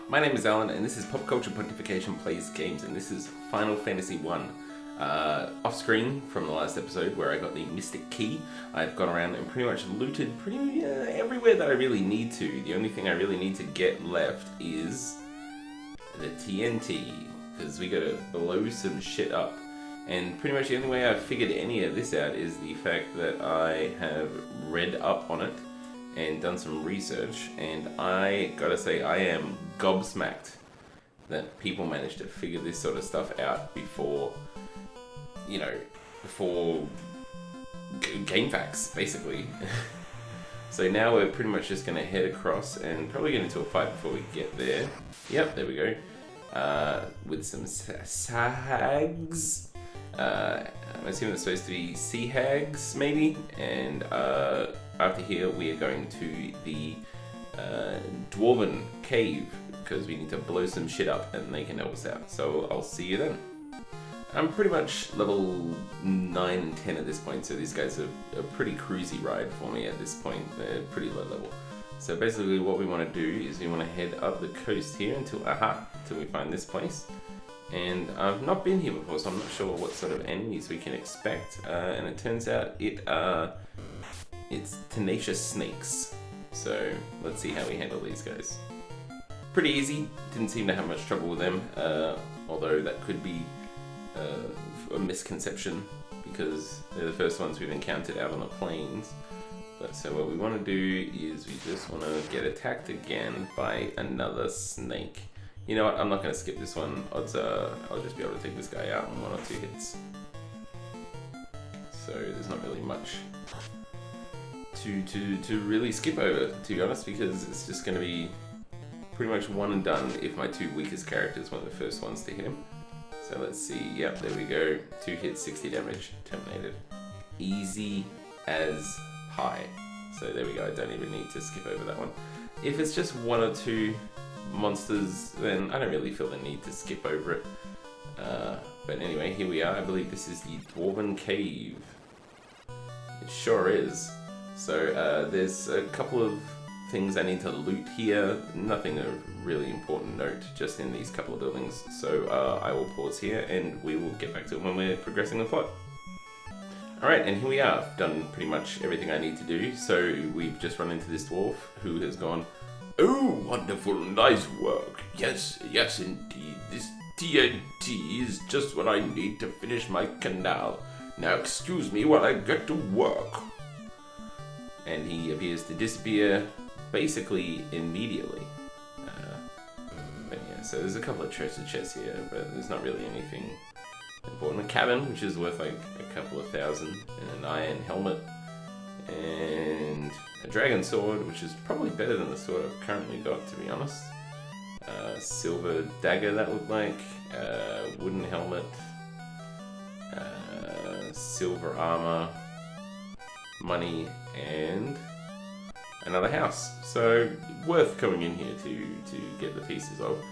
My name is Alan, and this is Popculture Pontification Plays Games, and this is Final Fantasy 1. Off screen from the last episode where I got the Mystic Key, I've gone around and pretty much looted everywhere that I really need to. The only thing I really need to get left is the TNT, because we gotta blow some shit up. And pretty much the only way I've figured any of this out is the fact that I have read up on it and done some research, and I gotta say I am gobsmacked that people managed to figure this sort of stuff out before GameFAQs, basically. So now we're pretty much just gonna head across and probably get into a fight before we get there. Yep, there we go. With some sags. I'm assuming it's supposed to be sea hags, maybe. And after here, we are going to the Dwarven cave because we need to blow some shit up and they can help us out. So I'll see you then. I'm pretty much level 9 and 10 at this point, so these guys are a pretty cruisy ride for me at this point. They're pretty low level. So basically what we want to do is we want to head up the coast here until we find this place. And I've not been here before, so I'm not sure what sort of enemies we can expect. And it turns out it's tenacious snakes. So let's see how we handle these guys. Pretty easy, didn't seem to have much trouble with them, although that could be a misconception because they're the first ones we've encountered out on the plains. But so what we want to do is we just want to get attacked again by another snake. You know what, I'm not going to skip this one. Odds are I'll just be able to take this guy out in 1 or 2 hits. So there's not really much to really skip over, to be honest, because it's just going to be pretty much one and done if my 2 weakest characters were the first ones to hit him. So let's see, yep, there we go. 2 hits, 60 damage, terminated. Easy as pie. So there we go, I don't even need to skip over that one. If it's just 1 or 2 monsters, then I don't really feel the need to skip over it. But anyway, here we are. I believe this is the Dwarven cave. It sure is. So there's a couple of things I need to loot here. Nothing of really important note, just in these couple of buildings. So I will pause here and we will get back to it when we're progressing the plot. Alright, and here we are. I've done pretty much everything I need to do. So we've just run into this dwarf who has gone, "Oh, wonderful, nice work. Yes, yes indeed. This TNT is just what I need to finish my canal. Now excuse me while I get to work." And he appears to disappear basically immediately. But yeah, so there's a couple of treasure chests here, but there's not really anything important. A cabin, which is worth like a couple of thousand, and an iron helmet, and a dragon sword, which is probably better than the sword I've currently got, to be honest. Silver dagger, that looked like. Wooden helmet. Silver armor. Money, and another house. So worth coming in here to get the pieces of.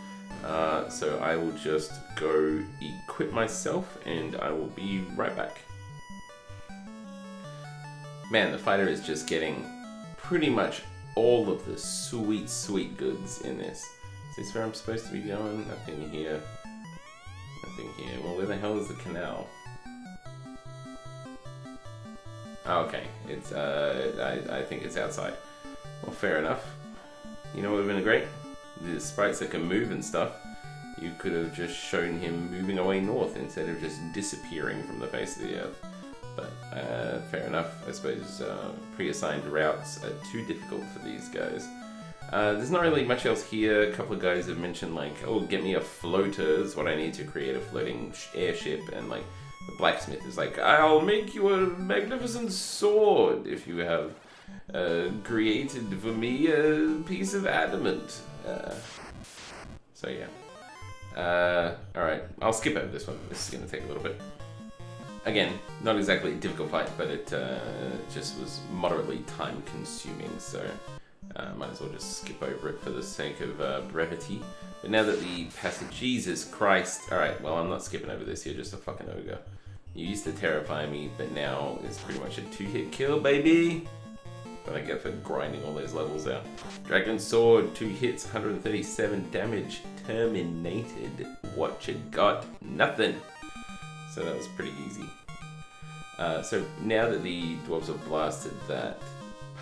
So I will just go equip myself, and I will be right back. Man, the fighter is just getting pretty much all of the sweet goods in this. Is this where I'm supposed to be going? Nothing here. Nothing here. Well, where the hell is the canal? Oh, okay. It's I think it's outside. Well, fair enough. You know what would have been great? The sprites that can move and stuff. You could have just shown him moving away north instead of just disappearing from the face of the earth. But fair enough. I suppose pre-assigned routes are too difficult for these guys. There's not really much else here. A couple of guys have mentioned like, oh, get me a floater is what I need to create a floating airship, and like the blacksmith is like, I'll make you a magnificent sword if you have created for me a piece of adamant. So yeah. Alright, I'll skip over this one. This is going to take a little bit. Again, not exactly a difficult fight, but it just was moderately time consuming, so might as well just skip over it for the sake of brevity. But now that the passage, Jesus Christ. Alright, well, I'm not skipping over this, you're just a fucking ogre. You used to terrify me, but now it's pretty much a 2-hit kill, baby. what I get for grinding all those levels out. Dragon Sword, 2 hits, 137 damage, terminated. What you got? Nothing. So that was pretty easy. So now that the dwarves have blasted that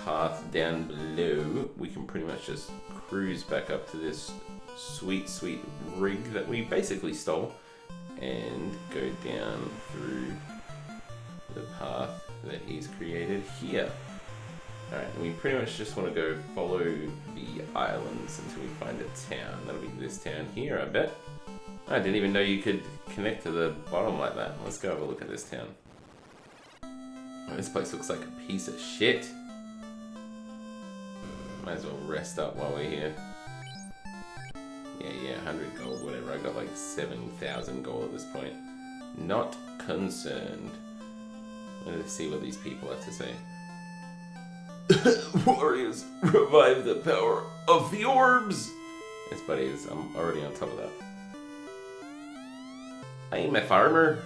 path down below, we can pretty much just cruise back up to this sweet, sweet rig that we basically stole and go down through the path that he's created here. Alright, we pretty much just want to go follow the islands until we find a town. That'll be this town here, I bet. I didn't even know you could connect to the bottom like that. Let's go have a look at this town. Oh, this place looks like a piece of shit. Might as well rest up while we're here. Yeah, 100 gold, whatever. I got like 7,000 gold at this point. Not concerned. Let's see what these people have to say. Warriors, revive the power of the orbs! Yes, buddy, I'm already on top of that. I'm a farmer.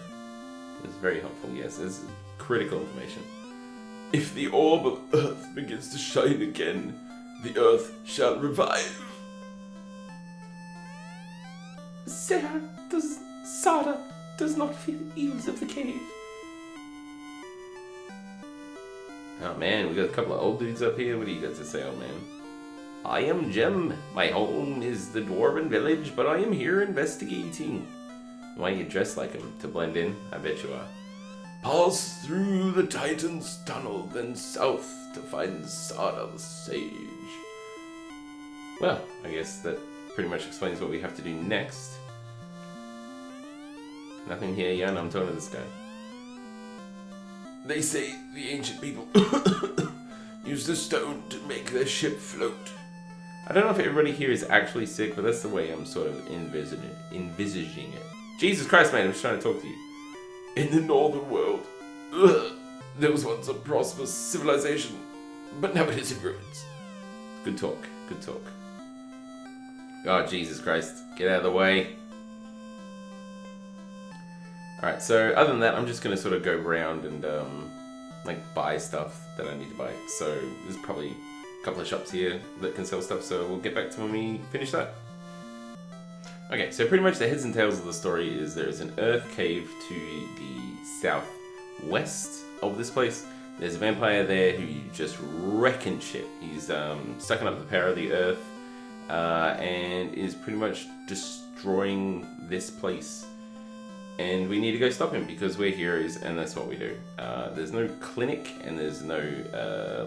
It's very helpful, yes. It's critical information. If the orb of earth begins to shine again, the earth shall revive. Sada does not fear the evils of the cave. Oh man, we got a couple of old dudes up here. What do you got to say, old man? I am Jem. My home is the Dwarven village, but I am here investigating. Why are you dressed like him? To blend in? I bet you are. Pass through the Titan's tunnel, then south to find Sada the Sage. Well, I guess that pretty much explains what we have to do next. Nothing here, Jan. I'm talking to this guy. They say the ancient people used the stone to make their ship float. I don't know if everybody here is actually sick, but that's the way I'm sort of envisaging it. Jesus Christ, man, I'm just trying to talk to you. In the northern world, there was once a prosperous civilization, but now it is in ruins. Good talk, good talk. Oh, Jesus Christ, get out of the way. Alright, so other than that, I'm just going to sort of go around and like buy stuff that I need to buy. So there's probably a couple of shops here that can sell stuff, so we'll get back to when we finish that. Okay, so pretty much the heads and tails of the story is there's an earth cave to the southwest of this place. There's a vampire there who just wrecking shit. He's sucking up the power of the earth and is pretty much destroying this place. And we need to go stop him because we're heroes and that's what we do. There's no clinic and there's no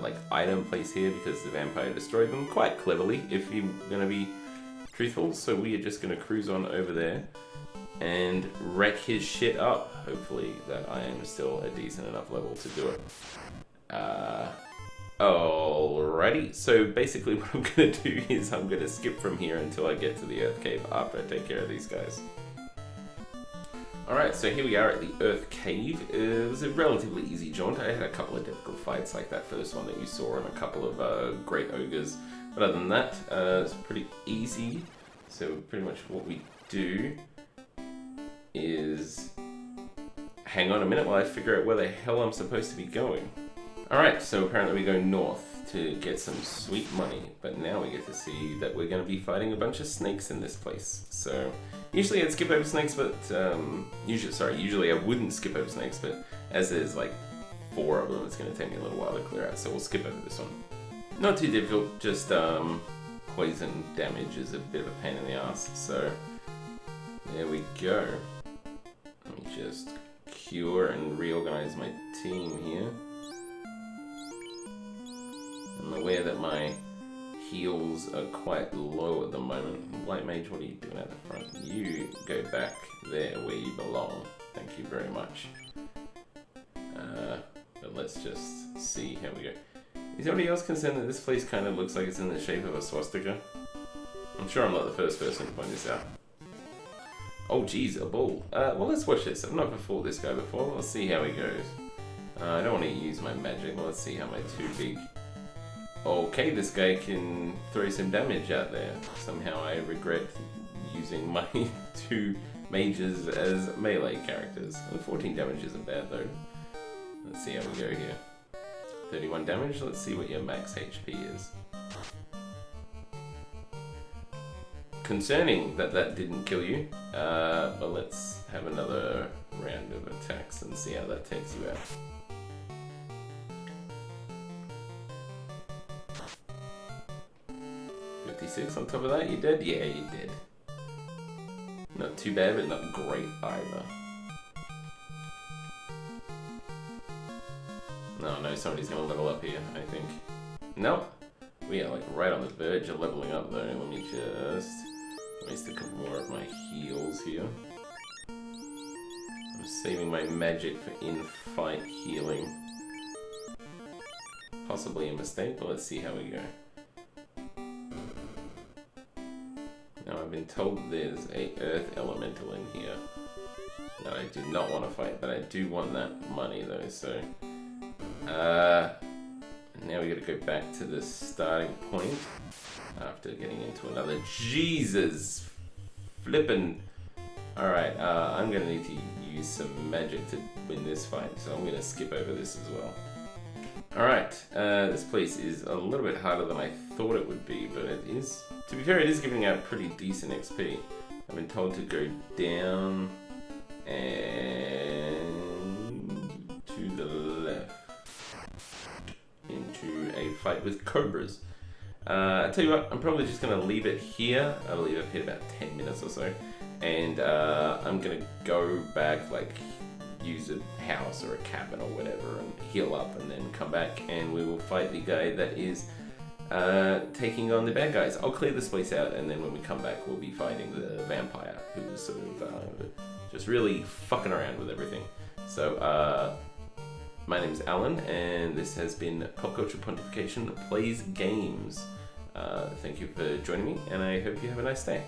like item place here because the vampire destroyed them quite cleverly, if you're going to be truthful. So we are just going to cruise on over there and wreck his shit up. Hopefully that I am still a decent enough level to do it. Alrighty, so basically what I'm going to do is I'm going to skip from here until I get to the Earth Cave after I take care of these guys. Alright, so here we are at the Earth Cave. It was a relatively easy jaunt. I had a couple of difficult fights like that first one that you saw and a couple of great ogres. But other than that, it's pretty easy. So pretty much what we do is... hang on a minute while I figure out where the hell I'm supposed to be going. Alright, so apparently we go north to get some sweet money. But now we get to see that we're going to be fighting a bunch of snakes in this place. So... usually I'd skip over snakes, but usually I wouldn't skip over snakes, but as there's like 4 of them, it's going to take me a little while to clear out, so we'll skip over this one. Not too difficult, just poison damage is a bit of a pain in the ass, so there we go. Let me just cure and reorganize my team here. I'm aware that my heals are quite low at the moment. White Mage, what are you doing at the front? You go back there where you belong. Thank you very much. But let's just see how we go. Is anybody else concerned that this place kind of looks like it's in the shape of a swastika? I'm sure I'm not the first person to point this out. Oh geez, a bull. Well, let's watch this. I've never fought this guy before. Let's see how he goes. I don't want to use my magic. Let's see how my 2 big... okay, this guy can throw some damage out there. Somehow I regret using my 2 mages as melee characters. And 14 damage isn't bad though. Let's see how we go here. 31 damage. Let's see what your max HP is. Concerning that that didn't kill you, but let's have another round of attacks and see how that takes you out. On top of that, you did? Yeah, you did. Not too bad, but not great either. No, somebody's gonna level up here, I think. Nope. We are like right on the verge of leveling up though. Let me just waste a couple more of my heals here. I'm saving my magic for in-fight healing. Possibly a mistake, but let's see how we go. Now I've been told there's a earth elemental in here that I do not want to fight, but I do want that money though, so now we gotta go back to the starting point after getting into another Jesus flippin'. Alright, I'm gonna need to use some magic to win this fight, so I'm gonna skip over this as well. Alright, this place is a little bit harder than I thought it would be, but it is, to be fair, it is giving out pretty decent XP. I've been told to go down and to the left into a fight with cobras. I tell you what, I'm probably just going to leave it here. I believe I've hit about 10 minutes or so, and I'm going to go back, like, use a house or a cabin or whatever and heal up and then come back and we will fight the guy that is taking on the bad guys. I'll clear this place out and then when we come back we'll be fighting the vampire who is sort of just really fucking around with everything. So my name's Alan and this has been Popculture Pontification Plays Games. Thank you for joining me and I hope you have a nice day.